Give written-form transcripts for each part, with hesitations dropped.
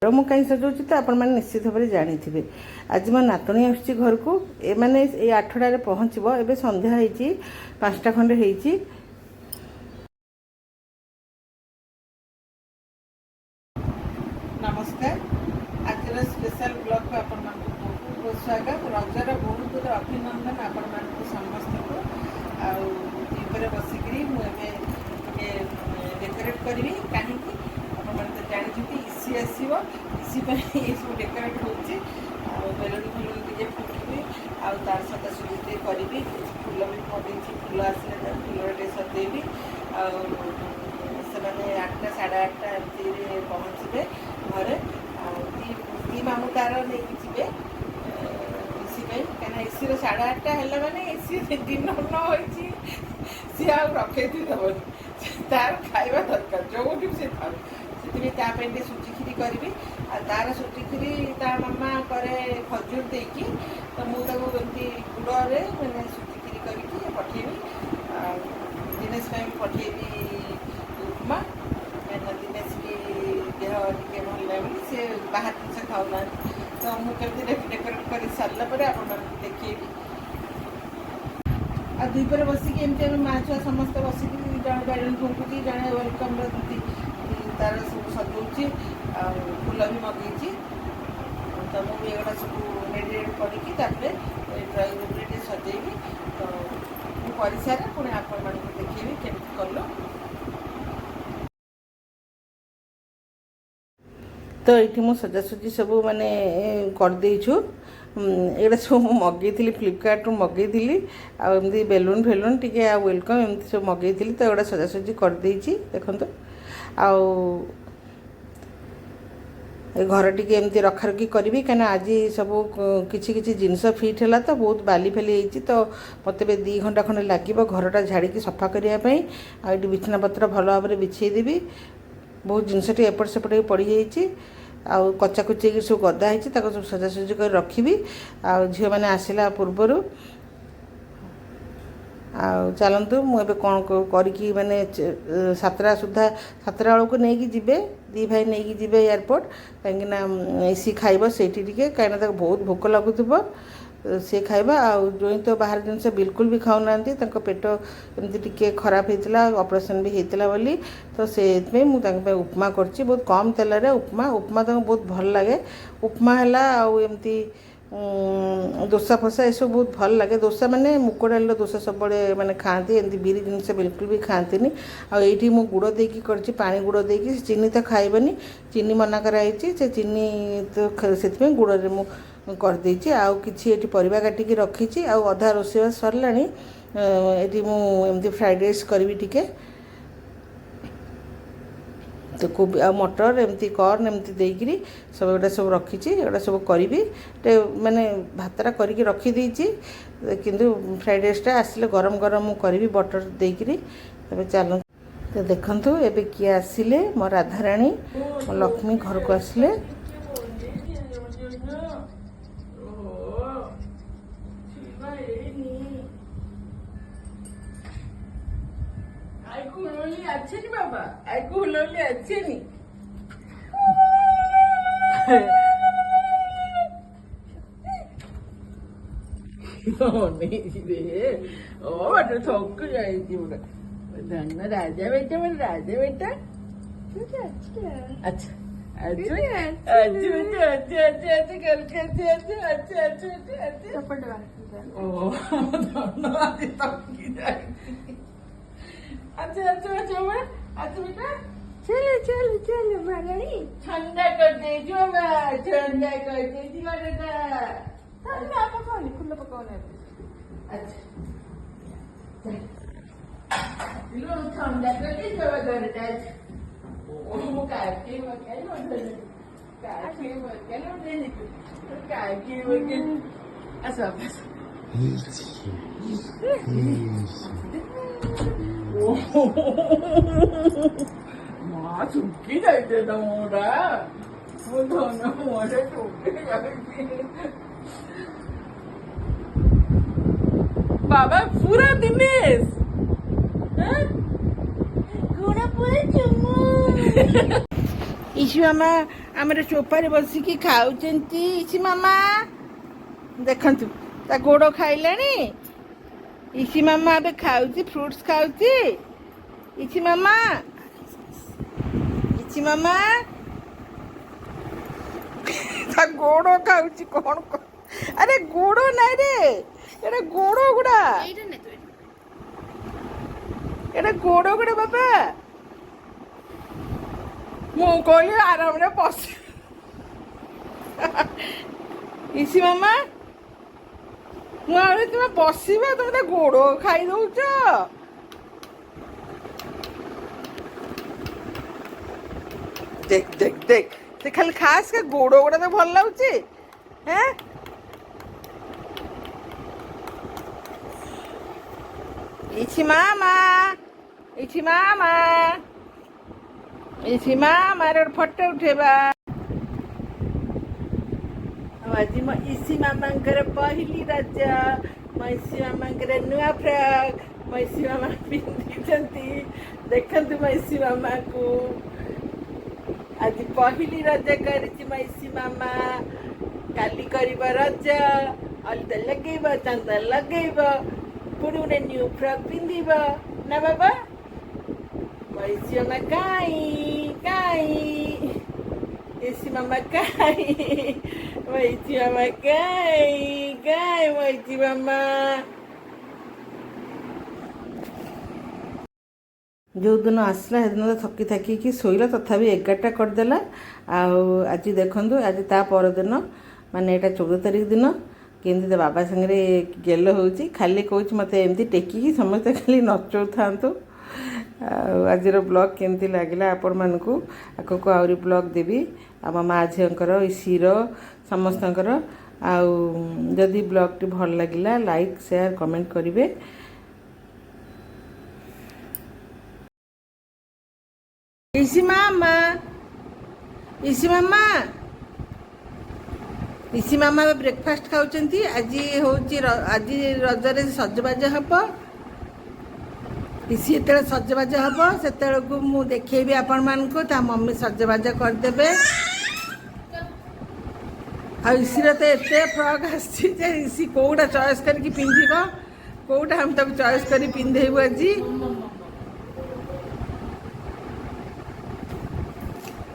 ମୁଁ କାହିଁ ସଜାଉଛି ତ ଆପଣମାନେ ନିଶ୍ଚିତ ଭାବରେ ଜାଣିଥିବେ। ଆଜି ମୋ ନାତୁଣୀ ଆସୁଛି ଘରକୁ। ଏମାନେ ଏଇ 8টাରେ ପହଞ୍ଚିବ। ଏବେ ସନ୍ଧ୍ୟା ହେଇଛି, 5ଟା ଖଣ୍ଡେ ହେଇଛି। ନମସ୍କାର। ଆଜିର ସ୍ପେଶାଲ ବ୍ଲଗ୍କୁ ଆପଣମାନଙ୍କୁ ବହୁତ ବହୁତ ସ୍ୱାଗତ। ରଜର ବହୁତ ଅଭିନନ୍ଦନ ଆପଣମାନଙ୍କୁ ସମସ୍ତଙ୍କୁ। ଆଉ ଦ୍ୱୀପରେ ବସିକିରି ମୁଁ ଏବେ ଟିକେ ଡେକୋରେଟ୍ କରିବି। କାହିଁକି ଆପଣମାନେ ତ ଜାଣିଛନ୍ତି ଇସି ଆସିବ। ଇସି ପାଇଁ ଏସବୁ ଡେକୋରେଟ୍ ହେଉଛି। ଆଉ ବେଲୁନ୍ ଫେଲୁନ୍ ଟିକେ ଫୁଟିବି, ଆଉ ତାର ସଜାସଜି ଟିକେ କରିବି। କିଛି ଫୁଲ ବି ମଗେଇଛି, ଫୁଲ ଆସିଲେ ତା ଫୁଲରେ ଟିକେ ସଜେଇବି। ଆଉ ସେମାନେ 8ଟା ସାଢ଼େ 8ଟା ଏମିତିରେ ପହଞ୍ଚିବେ ଘରେ। ଆଉ ଦି ମାମୁଁ ତାର ନେଇକି ଯିବେ ଇସି ପାଇଁ। କାହିଁକିନା ଇସିର 8:30 ହେଲା ମାନେ ଇସି ଡିନର ନ ହୋଇଛି ସିଏ ଆଉ ରଖେଇଥି ଦେବନି। ତାର ଖାଇବା ଦରକାର, ଯେଉଁଠି ବି ସେ ଥାଉ। ସେଥିପାଇଁ ତା ପାଇଁ ଟିକେ ସୁଜି କ୍ଷୀରି କରିବି। ଆଉ ତାର ସୁଜି କ୍ଷୀରି ତା ମାମା କରେ ଖଜୁର ଦେଇକି, ତ ମୁଁ ତାକୁ ଏମିତି ଗୁଡ଼ରେ ମାନେ ସୁଜି କ୍ଷୀରି କରିକି ପଠେଇବି। ଆଉ ଦିନେଶ ପାଇଁ ପଠେଇବି ଉପମା। କାହିଁକିନା ଦିନେଶ ବି ଦେହ ଟିକେ ଭଲ ଲାଗୁନି, ସେ ବାହାର ଜିନିଷ ଖାଉନାହାନ୍ତି। ତ ମୁଁ କେମିତି ଡେକୋରେଟ୍ କରି ସାରିଲା ପରେ ଆପଣମାନଙ୍କୁ ଦେଖେଇବି। ଆଉ ଦ୍ୱୀପରେ ବସିକି ଏମିତି ଆମେ ମା ଛୁଆ ସମସ୍ତେ ବସିକି ଜଣେ ବେଲୁନ୍ ଫୁଙ୍କୁଛି, ଜଣେ ୱେଲକମ୍ର ଦିଦି ତାର ସବୁ ସଜଉଛି। ଆଉ ଫୁଲ ବି ମଗେଇଛି। ତ ମୁଁ ଏଗୁଡ଼ା ସବୁ ରେଡ଼ି କରିକି ତାପରେ ଡ୍ରଇଂ ରୁମ୍ରେ ଟିକେ ସଜେଇବି। ତ ମୁଁ କରିସାରେ ପୁଣି ଆପଣମାନଙ୍କୁ ଦେଖେଇବି କେମିତି କଲୁ। ତ ଏଇଠି ମୁଁ ସଜାସଜି ସବୁ ମାନେ କରିଦେଇଛୁ। ଏଗୁଡ଼ା ସବୁ ମୁଁ ମଗେଇଥିଲି, ଫ୍ଲିପକାର୍ଟରୁ ମଗେଇଥିଲି। ଆଉ ଏମିତି ବେଲୁନ୍ ଫେଲୁନ୍ ଟିକେ ଆଉ ୱେଲକମ୍ ଏମିତି ସବୁ ମଗେଇଥିଲି। ତ ଏଗୁଡ଼ା ସଜାସଜି କରିଦେଇଛି ଦେଖନ୍ତୁ। ଆଉ ଏ ଘର ଟିକେ ଏମିତି ରଖାରଖି କରିବି, କାହିଁକିନା ଆଜି ସବୁ କିଛି କିଛି ଜିନିଷ ଫିଟ୍ ହେଲା ତ ବହୁତ ବାଲି ଫାଲି ହେଇଛି। ତ ମୋତେ ଏବେ 2 ଘଣ୍ଟା ଖଣ୍ଡେ ଲାଗିବ ଘରଟା ଝାଡ଼ିକି ସଫା କରିବା ପାଇଁ। ଆଉ ଏଠି ବିଛଣାପତ୍ର ଭଲ ଭାବରେ ବିଛେଇ ଦେବି। ବହୁତ ଜିନିଷ ଟିକେ ଏପଟ ସେପଟ ହେଇକି ପଡ଼ିଯାଇଛି। ଆଉ କଚାକୁଚି ହେଇକି ସବୁ ଗଦା ହେଇଛି, ତାକୁ ସବୁ ସଜାସଜି କରି ରଖିବି ଆଉ ଝିଅମାନେ ଆସିଲା ପୂର୍ବରୁ। ଆଉ ଚାଲନ୍ତୁ ମୁଁ ଏବେ କ'ଣ କରିକି ମାନେ 7ଟା ସୁଦ୍ଧା, 7ଟା ବେଳକୁ ନେଇକି ଯିବେ। 2 ଭାଇ ନେଇକି ଯିବେ ଏୟାରପୋର୍ଟ। କାହିଁକିନା ଇସି ଖାଇବ ସେଇଠି ଟିକେ, କାହିଁକିନା ତାକୁ ବହୁତ ଭୋକ ଲାଗୁଥିବ। ସେ ଖାଇବା। ଆଉ ଜୋଇଁ ତ ବାହାର ଜିନିଷ ବିଲକୁଲ ବି ଖାଉନାହାନ୍ତି। ତାଙ୍କ ପେଟ ଏମିତି ଟିକେ ଖରାପ ହେଇଥିଲା, ଅପରେସନ୍ ବି ହେଇଥିଲା ବୋଲି। ତ ସେଇଥିପାଇଁ ମୁଁ ତାଙ୍କ ପାଇଁ ଉପମା କରିଛି, ବହୁତ କମ୍ ତେଲରେ ଉପମା ତାଙ୍କୁ ବହୁତ ଭଲ ଲାଗେ। ଉପମା ହେଲା, ଆଉ ଏମିତି ଦୋସା ଫୋସା ଏସବୁ ବହୁତ ଭଲ ଲାଗେ। ଦୋସା ମାନେ ମୁଗ ଡାଲିର ଦୋସା ସବୁବେଳେ ମାନେ ଖାଆନ୍ତି, ଏମିତି ବିରି ଜିନିଷ ବିଲକୁଲ ବି ଖାଆନ୍ତିନି। ଆଉ ଏଇଠି ମୁଁ ଗୁଡ଼ ଦେଇକି କରିଛି, ପାଣି ଗୁଡ଼ ଦେଇକି। ଚିନି ତ ଖାଇବନି, ଚିନି ମନା କରାହେଇଛି। ସେ ଚିନି ତ ସେଥିପାଇଁ ଗୁଡ଼ରେ ମୁଁ କରିଦେଇଛି। ଆଉ କିଛି ଏଠି ପରିବା କାଟିକି ରଖିଛି। ଆଉ ଅଧା ରୋଷେଇବାସ ସରିଲାଣି। ଏଠି ମୁଁ ଏମିତି ଫ୍ରାଇଡ଼୍ ରାଇସ୍ କରିବି ଟିକେ। ତ କୋବି ଆଉ ମଟର ଏମିତି କର୍ନ ଏମିତି ଦେଇକିରି ସବୁ ଏଗୁଡ଼ା ସବୁ ରଖିଛି। ଏଗୁଡ଼ା ସବୁ କରିବି। ମାନେ ଭାତଟା କରିକି ରଖିଦେଇଛି, କିନ୍ତୁ ଫ୍ରାଇଡ଼୍ ରାଇସ୍ଟା ଆସିଲେ ଗରମ ଗରମ ମୁଁ କରିବି ବଟର ଦେଇକିରି। ଏବେ ଚାଲନ୍ତୁ ତ ଦେଖନ୍ତୁ ଏବେ କିଏ ଆସିଲେ। ମୋ ରାଧାରାଣୀ, ମୋ ଲକ୍ଷ୍ମୀ ଘରକୁ ଆସିଲେ। अच्छे नहीं बाबा, आइको हुलौली अच्छे नहीं। नहीं रे, ओ बेटा थक जाएगी बोला। धन्य राजा बेटा, मेरा राजा बेटा। अच्छा अच्छा अच्छा करके अच्छा ओ धन्यवाद थकी जाएगी। अच्छा बेटा चलो महारानी ठंडा कर दीजिए। ठंडा कर दीजिए बेटा। ठंडा पकाओ, खुला पकाओ। अच्छा लो ठंडा कर दीजिए बेटा। ओ काकी अच्छा माँ चुपकी जाते मोरा वो दोनों मोरे चुपकी जाती। बाबा पूरा दिनेश पूरा चुम्मू इशू ଆମର ଚୋପାରେ ବସିକି ଖାଉଛନ୍ତି ଇସି ମାମା। ଦେଖନ୍ତୁ ତା ଗୋଡ଼ ଖାଇଲାଣି। ଇସି ମାମା ଏବେ ଖାଉଛି, ଫ୍ରୁଟ୍ସ ଖାଉଛି। ଇସି ମାମା, ଇସି ମାମା ତା ଗୋଡ଼ ଖାଉଛି। କ'ଣ ଆରେ ଗୋଡ଼ ନାଇଁ ରେ, ଏଟା ଗୋଡ଼ ଗୁଡ଼ା, ଏଟା ଗୋଡ଼ ଗୁଡ଼ା ବାବା। ମୁଁ କହିଲି ଆରାମରେ ବସି। ଇସି ମାମା, ମୁଁ ଆହୁରି ତୁମେ ବସିବ, ତମେ ତା ଗୋଡ଼ ଖାଇ ଦଉଛ। देख देख देख से खाली खास के गोड़ गोड़ा तो भल लगुच हैं। इछि मामा, इछि मामा, इछि मामा रे फोटो उठेबा। आज मो इसी मामांकर पहली रज, मो इसी मामांकर नुआ फ्रॉक मो इसी मामा पिंधिछंती। देखंतु मो इसी मामा को आज पहली रज करिछि मो इसी मामा। काली करिबा रज, अलता लगेबा, चांदा लगेबा, पुणी गोटे न्यू फ्रॉक पिंधिबा ना बाबा। मो इसी मामा काई काई, इसी मामा काई, मो इसी मामा काई काई, मो इसी मामा। जो दिन आसला सेदिन तो थकी थकी शोला, तथापि 11टा करदेला। आज देखु आज ता परदिन माने एटा 14 तारिख दिन केमती तो बाबा सागरे गेल हो, खाली कौच मत एमती टेकिकी समस्ते खाली नचौ था। आज ब्लॉग केमती लगे आपण मानक आगक आहरी ब्लॉग देवी आम माँ झीर इसीर समस्त। आदि ब्लॉग टी भल लगे लाइक शेयर कमेंट करेंगे। इसी मामा, इसी मामा, इसी मामा ब्रेकफास्ट खाऊंची। आज हूँ आज रजरे सजबाज हम। इसी जो सजबाज हम से मुझे देखी आपण मानक मम्मी सजबाज करदे। आसीर तो एत फ्रॉक आसी कौटा चॉइस करके पिंधिब, कौटा हम तक चॉइस कर पिंधेबू। आज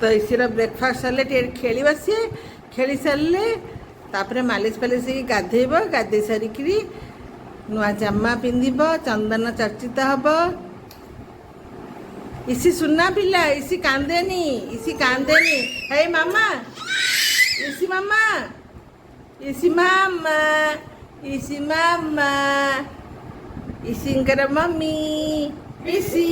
तो इसीर ब्रेकफास्ट सारे खेल सी, खेली सारे तापर मालिश फालिश गाधेब, गाधे सारिक नुआ जामा पिंधिब, चंदन चर्चित हम। इसी सुना पिला, इसी कांदेनी, इसी कांदेनी। हे मामा, इसी मामा, इसी मामा, इसी मामा, इसींकर मम्मी इसी।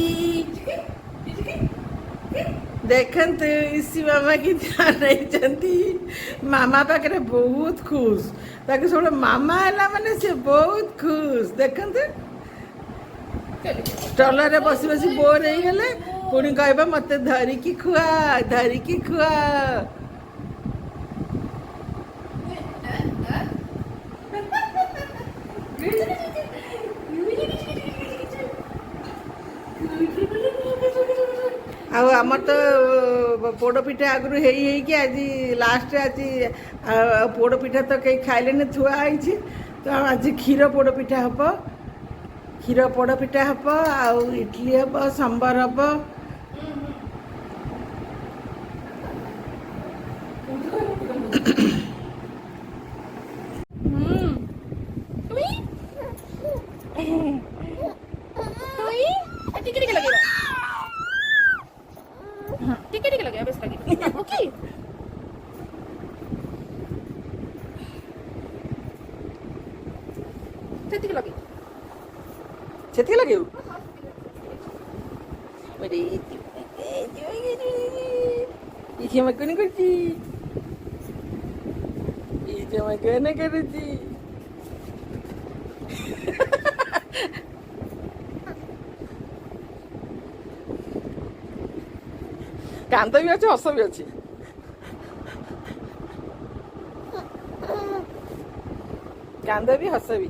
देखंतु इसी मामा की ध्यान नहीं, मामा पाखे बहुत खुश। ताकि सब मामा है माने से बहुत खुश। देखंतु स्टॉलर बसी बसी बोर हो गले, पुणी कह मत धरिकी खुआ, धरिकी खुआ। आमर तो पोड़पिठा आगु हो आज लास्ट। आज पोड़पिठा तो कहीं खाइले थुआई, तो आज क्षीर पोड़पिठा हम, क्षीर पोड़पिठा हम, आउ इडली हम, सांबर हम। टिके लगे बस लगे। ओके सेतिक लगे, सेतिक लगे। अरे ये मैं कोनी करती, ये जो मैं कहना करती। कांद भी अच्छे, हस भी अच्छे। कांद भी हस भी।